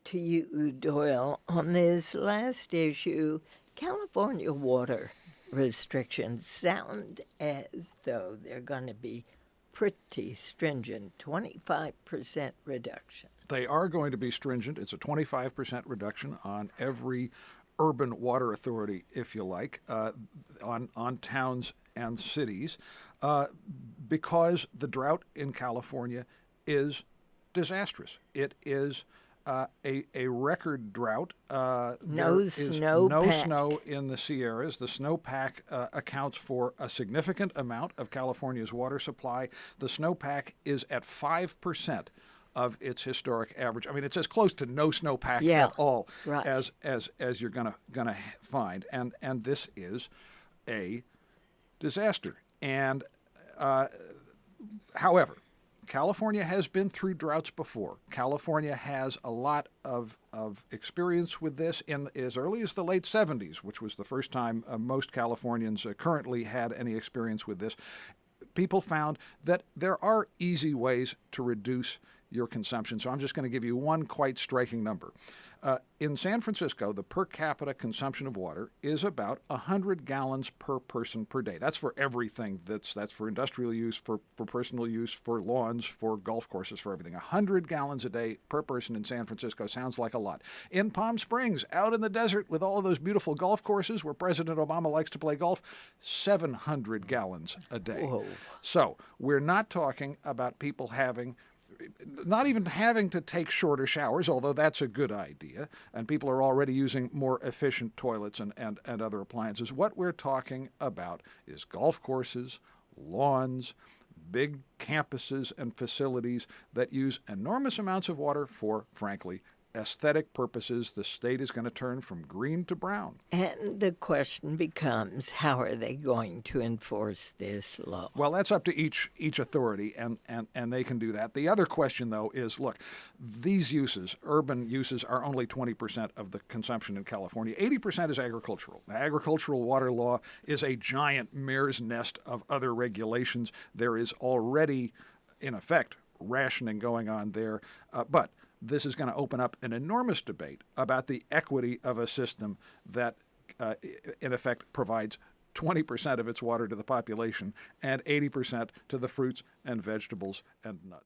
to you, Doyle. On this last issue, California water restrictions sound as though they're going to be pretty stringent, 25% reduction. They are going to be stringent. It's a 25% reduction on every urban water authority, if you like, on towns and cities, because the drought in California is disastrous. It is a record drought. No There is no snowpack. snow in the Sierras. The snowpack accounts for a significant amount of California's water supply. The snowpack is at 5% of its historic average. I mean, it's as close to no snowpack Yeah, at all right. as you're gonna find, and this is a disaster. And however, California has been through droughts before. California has a lot of experience with this in as early as the late 70s, which was the first time most Californians currently had any experience with this. People found that there are easy ways to reduce your consumption. So I'm just going to give you one quite striking number. In San Francisco, the per capita consumption of water is about 100 gallons per person per day. That's for everything. That's for industrial use, for personal use, for lawns, for golf courses, for everything. 100 gallons a day per person in San Francisco sounds like a lot. In Palm Springs, out in the desert with all of those beautiful golf courses where President Obama likes to play golf, 700 gallons a day. Whoa. So we're not talking about people not even having to take shorter showers, although that's a good idea, and people are already using more efficient toilets and other appliances. What we're talking about is golf courses, lawns, big campuses and facilities that use enormous amounts of water for, frankly, aesthetic purposes. The state is going to turn from green to brown. And the question becomes, how are they going to enforce this law? Well, that's up to each authority, and they can do that. The other question, though, is, look, these uses, urban uses, are only 20% of the consumption in California. 80% is agricultural. Now, agricultural water law is a giant mare's nest of other regulations. There is already, in effect, rationing going on there, but this is going to open up an enormous debate about the equity of a system that, in effect, provides 20% of its water to the population and 80% to the fruits and vegetables and nuts.